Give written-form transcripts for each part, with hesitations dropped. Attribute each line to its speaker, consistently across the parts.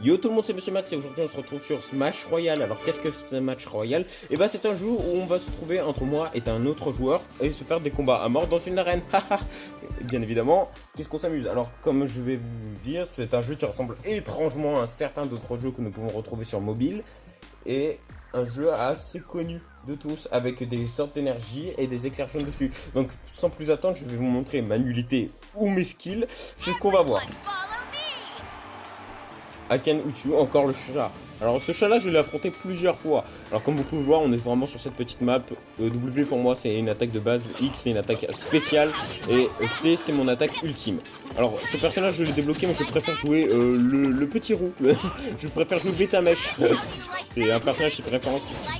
Speaker 1: Yo tout le monde, c'est Monsieur Max et aujourd'hui on se retrouve sur Smash Royale. Alors qu'est-ce que c'est Smash Royale? Et bah c'est un jeu où on va se trouver entre moi et un autre joueur et se faire des combats à mort dans une arène. Bien évidemment, qu'est-ce qu'on s'amuse? Alors comme je vais vous dire, c'est un jeu qui ressemble étrangement à certains d'autres jeux que nous pouvons retrouver sur mobile. Et un jeu assez connu de tous, avec des sortes d'énergie et des éclairs jaunes dessus. Donc sans plus attendre, je vais vous montrer ma nullité ou mes skills. C'est ce qu'on va voir. Aken Uchu, encore le chat. Alors ce chat là je l'ai affronté plusieurs fois. Alors comme vous pouvez le voir, on est vraiment sur cette petite map. W pour moi c'est une attaque de base, X c'est une attaque spéciale et C c'est mon attaque ultime. Alors ce personnage je l'ai débloqué mais je préfère jouer le petit roux. Je préfère jouer Betamesh. C'est un personnage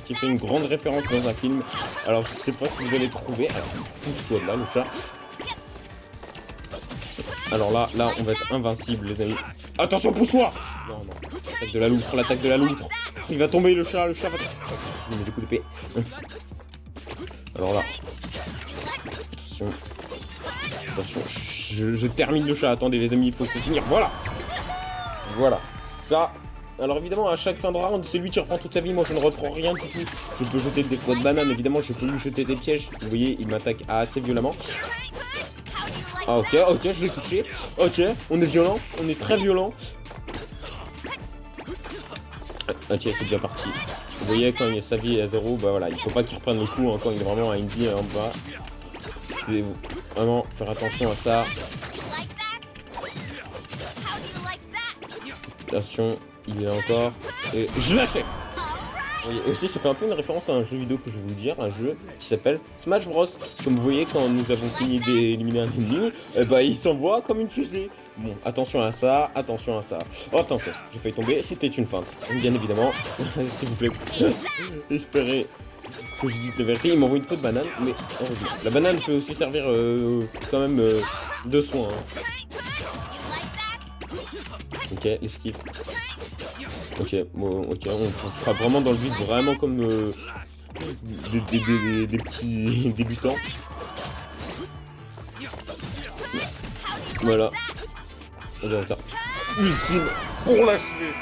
Speaker 1: qui fait une grande référence dans un film. Alors je sais pas si vous allez trouver. Alors pousse-toi de là le chat. Alors là on va être invincible les amis. Attention, pousse-toi! Non, l'attaque de la loutre, l'attaque de la loutre. Il va tomber le chat va... Je lui mets des coups d'épée. Alors là. Attention, je termine le chat. Attendez les amis, il faut finir. Voilà. Ça. Alors évidemment, à chaque fin de round, c'est lui qui reprend toute sa vie. Moi, je ne reprends rien du tout. Je peux jeter des poids de banane. Évidemment, je peux lui jeter des pièges. Vous voyez, il m'attaque assez violemment. Ah ok, je l'ai touché. Ok, on est violent, on est très violent. Ok, c'est bien parti. Vous voyez, quand sa vie est à 0, bah voilà, il faut pas qu'il reprenne le coup hein, quand il est vraiment à une vie en bas. Il faut vraiment faire attention à ça. Attention, il est encore. Et je l'achète. Oui, aussi ça fait un peu une référence à un jeu vidéo que je vais vous dire, un jeu qui s'appelle Smash Bros. Comme vous voyez, quand nous avons fini d'éliminer un ennemi, bah il s'envoie comme une fusée. Bon, attention à ça, attention à ça. Oh, attention, j'ai failli tomber, c'était une feinte. Bien évidemment, s'il vous plaît, espérez que je dise la vérité. Il m'envoie une peau de banane, mais heureusement. La banane peut aussi servir quand même de soin. Ok, l'esquive. Ok, bon, ok, on fera vraiment dans le vide, vraiment comme des petits débutants. Voilà. Regarde ça. Ultime pour lâcher.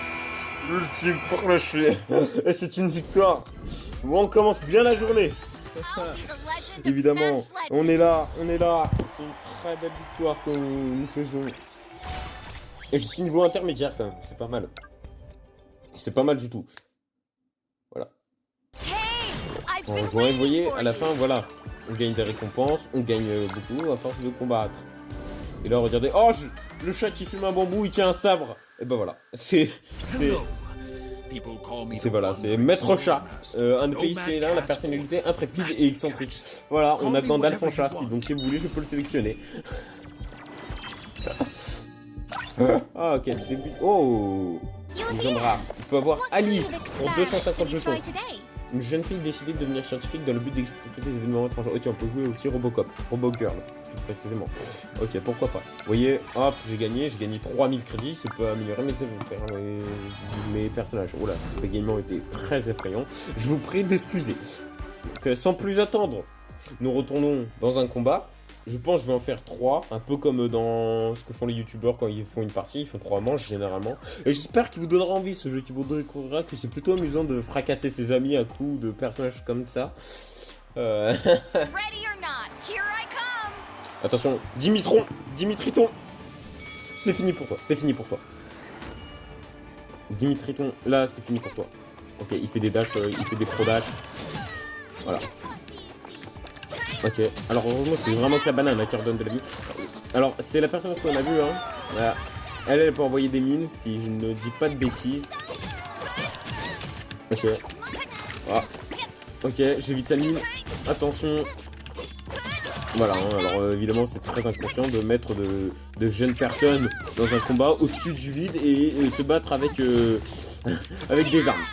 Speaker 1: Ultime pour lâcher. Et c'est une victoire. Bon, on commence bien la journée. Évidemment, on est là. C'est une très belle victoire que nous faisons. Et je suis niveau intermédiaire quand même, c'est pas mal. C'est pas mal du tout. Voilà. Vous voyez, à la fin, voilà. On gagne des récompenses, on gagne beaucoup à force de combattre. Et là, regardez. Oh, le chat qui fume un bambou, il tient un sabre. Et ben voilà. C'est Maître Chat. Un pays là, la personnalité intrépide et excentrique. Voilà, on a Gandalf en chat. Donc si vous voulez, je peux le sélectionner. Ah, ok, début. Oh! Légende rare. Il peut avoir Alice pour 250 jetons. Une jeune fille décidée de devenir scientifique dans le but d'expliquer des événements étrangers. Ok, on peut jouer aussi Robocop. Robogirl, plus précisément. Ok, pourquoi pas. Vous voyez, hop, j'ai gagné 3000 crédits. Ça peut améliorer mes personnages. Oh là, ces également été très effrayants. Je vous prie d'excuser. Sans plus attendre, nous retournons dans un combat. Je pense que je vais en faire 3, un peu comme dans ce que font les youtubeurs quand ils font une partie, ils font 3 manches généralement. Et j'espère qu'il vous donnera envie ce jeu, qu'il vous découvrira que c'est plutôt amusant de fracasser ses amis à coups de personnages comme ça. Attention, Dimitriton, c'est fini pour toi, Dimitriton, là c'est fini pour toi. Ok, il fait des dashs, il fait des pro dashs. Voilà. Ok, alors heureusement c'est vraiment que la banane qui redonne de la vie. Alors c'est la personne qu'on a vue hein. Voilà. Elle peut envoyer des mines si je ne dis pas de bêtises. Ok. Ah. Ok, j'évite sa mine. Attention. Voilà, hein. Alors évidemment c'est très inconscient de mettre de jeunes personnes dans un combat au-dessus du vide et se battre avec, avec des armes.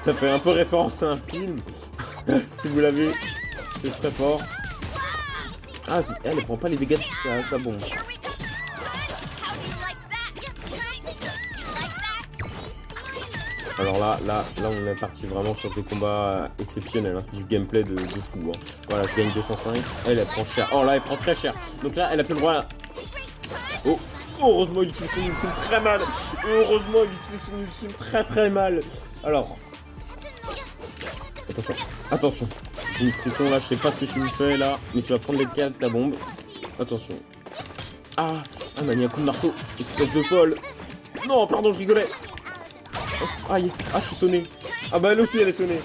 Speaker 1: Ça fait un peu référence à un film. Si vous l'avez. C'est très fort. Ah, elle prend pas les dégâts de sa bombe. Alors là, on est parti vraiment sur des combats exceptionnels. Hein. C'est du gameplay de fou. Hein. Voilà, je gagne 205. Elle prend cher. Oh là, elle prend très cher. Donc là, elle a plus le droit. Là. Oh, Heureusement, il utilise son ultime très mal. Heureusement, il utilise son ultime très mal. Alors. Attention, attention. Triton, là, je sais pas ce que tu me fais, là. Mais tu vas prendre les cas de ta bombe. Attention. Ah, elle m'a mis un coup de marteau. Espèce de folle. Non, pardon, je rigolais. Oh, aïe, ah, je suis sonné. Ah bah, elle aussi, elle est sonnée.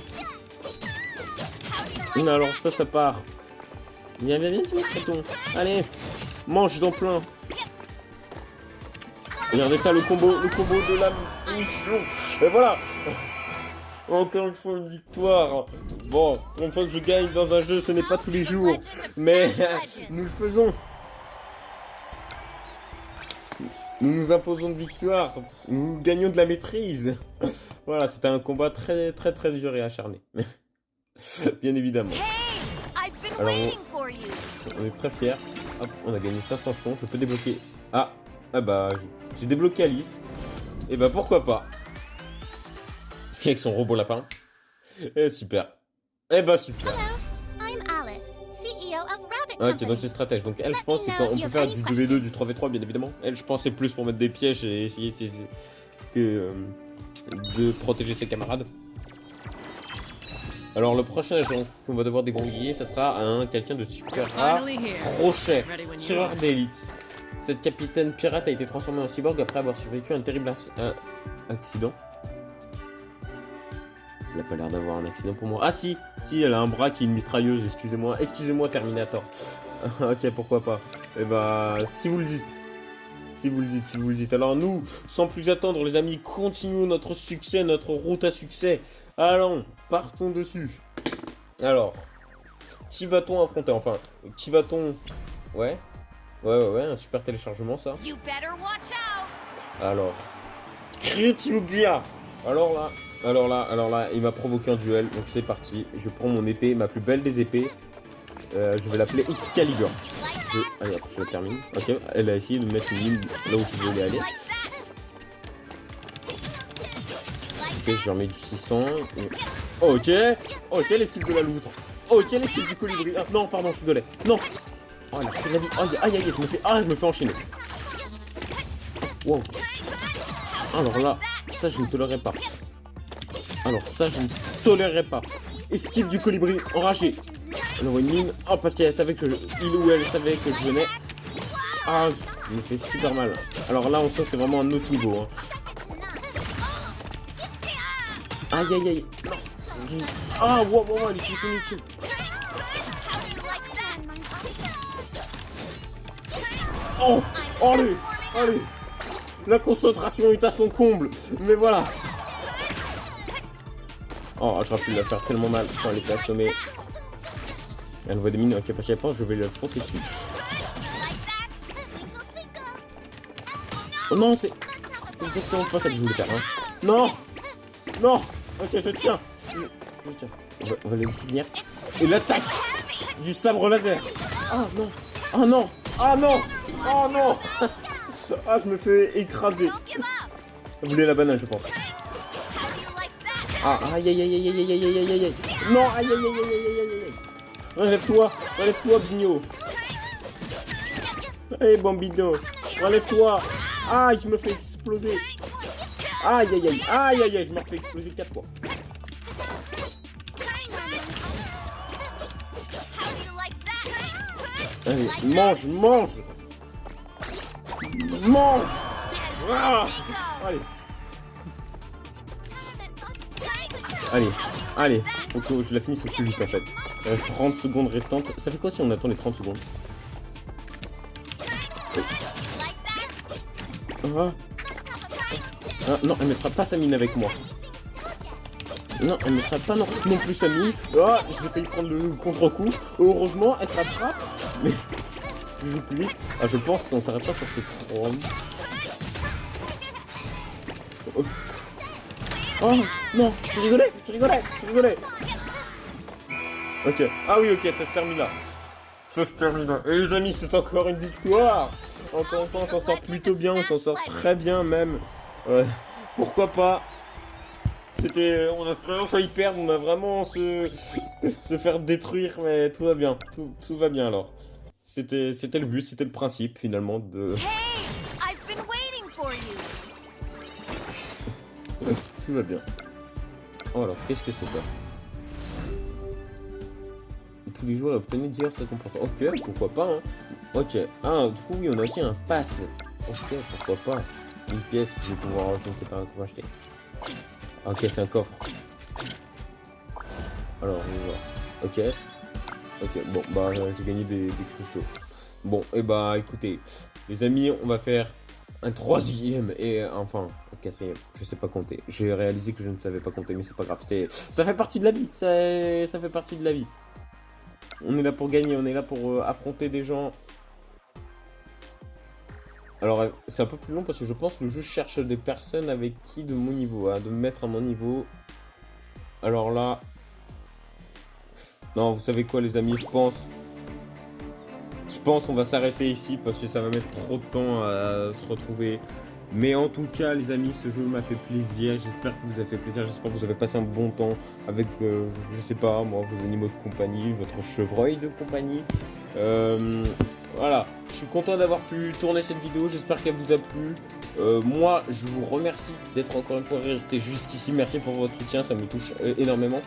Speaker 1: Non, alors, ça part. Viens, Triton. Allez, mange dans plein. Regardez ça, le combo de la mission. Et voilà. Encore une fois, une victoire. Bon, pour une fois que je gagne dans un jeu, ce n'est pas tous les jours. Mais nous le faisons. Nous nous imposons de victoire. Nous gagnons de la maîtrise. Voilà, c'était un combat très dur et acharné. Bien évidemment. Alors, on est très fiers. Hop, on a gagné 500 jetons. Je peux débloquer. Ah bah, j'ai débloqué Alice. Et bah, pourquoi pas. Avec son robot lapin. Et super. Et bah, super. Ok, donc c'est stratège. Donc elle, je pense, c'est quand on peut faire du 2v2, du 3v3, bien évidemment. Elle, je pense, c'est plus pour mettre des pièges et essayer que de protéger ses camarades. Alors le prochain agent qu'on va devoir dégongiller, ça sera quelqu'un de super rare, crochet, tireur d'élite. Cette capitaine pirate a été transformée en cyborg après avoir survécu à un terrible accident. Elle a pas l'air d'avoir un accident pour moi. Ah si, elle a un bras qui est une mitrailleuse, excusez-moi Terminator. Ok, pourquoi pas. Et bah, si vous le dites. Alors nous, sans plus attendre les amis, continuons notre succès, notre route à succès. Allons, partons dessus. Alors, qui va-t-on affronter? Enfin, qui va-t-on... Ouais, un super téléchargement ça. Alors, Critiugia. Alors là, il m'a provoqué un duel, donc c'est parti. Je prends mon épée, ma plus belle des épées. Je vais l'appeler Excalibur. Allez hop, je la termine. Ok, elle a essayé de mettre une ligne là où je voulais aller. Ok, je remets du 600. Ok, l'esquive de la loutre. Ok, l'esquive du colibri. Ah, non, pardon, je rigolais. Non. Oh, la vie. Aïe, je me fais enchaîner. Wow. Alors là, ça je ne tolérerai pas. Esquive du colibri enragé. Elle envoie une mine. Oh, parce qu'elle savait que elle savait que je venais. Ah, je me fais super mal. Alors là, on sent que c'est vraiment un autre niveau. Hein. Aïe. Ah, wow, elle est inutile. Oh, allez. La concentration est à son comble. Mais voilà. Oh, j'aurais pu la faire tellement mal quand elle était assommée. Elle voit des mines. Ok, parce qu'elle pense, je vais le foncer dessus. Oh non, c'est exactement pas ça que je voulais faire. Hein. Non. Ok, je tiens. On va le finir. Et l'attaque du sabre laser. Ah non. Ah, je me fais écraser. Vous voulez la banane, je pense. Ah, aïe. Non, aïe. Relève-toi, Bigno. Allez, Bambino. Relève-toi. Aïe, je me fais exploser. Aïe, je me refais exploser 4 fois. Allez, mange. Ah, allez, faut que je la finisse au plus vite en fait. Il reste 30 secondes restantes. Ça fait quoi si on attend les 30 secondes? Non, elle mettra pas sa mine avec moi. Non, elle mettra pas non plus sa mine. Ah, j'ai failli prendre le contre-coup. Heureusement, elle se rattrape. Mais je joue plus vite. Ah, je pense qu'on s'arrêtera sur ces 3. Oh non, je rigolais. Ok, ah oui, ok, ça se termine là. Et les amis, c'est encore une victoire. Encore une fois, on s'en sort plutôt bien, on s'en sort très bien même. Pourquoi pas. On a vraiment failli perdre, on a vraiment se faire détruire, mais tout va bien, tout va bien alors. C'était le but, c'était le principe finalement de... tout va bien. Oh alors, qu'est-ce que c'est ça? Tous les jours, obtenez diverses récompenses. Ok, pourquoi pas, hein. Ok, ah, du coup, oui, on a aussi un pass. Ok, pourquoi pas. Une pièce, je vais pouvoir, je ne sais pas comment acheter. Ok, c'est un coffre. Alors, on va voir. Ok. Ok, bon, bah, j'ai gagné des cristaux. Bon, et bah, écoutez, les amis, on va faire un troisième et enfin un quatrième. Je sais pas compter. J'ai réalisé que je ne savais pas compter, mais c'est pas grave. Ça fait partie de la vie. Ça fait partie de la vie. On est là pour gagner, on est là pour affronter des gens. Alors, c'est un peu plus long parce que je pense que le jeu cherche des personnes avec qui de mon niveau, hein, de me mettre à mon niveau. Alors là... Non, vous savez quoi les amis, je pense qu'on va s'arrêter ici parce que ça va mettre trop de temps à se retrouver. Mais en tout cas les amis, ce jeu m'a fait plaisir, j'espère que vous a fait plaisir, j'espère que vous avez passé un bon temps avec, je sais pas moi, vos animaux de compagnie, votre chevreuil de compagnie. Voilà, je suis content d'avoir pu tourner cette vidéo, j'espère qu'elle vous a plu. Moi, je vous remercie d'être encore une fois resté jusqu'ici, merci pour votre soutien, ça me touche énormément.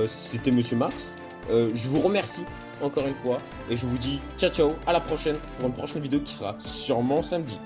Speaker 1: C'était Monsieur Marx, je vous remercie encore une fois et je vous dis ciao ciao, à la prochaine pour une prochaine vidéo qui sera sûrement samedi.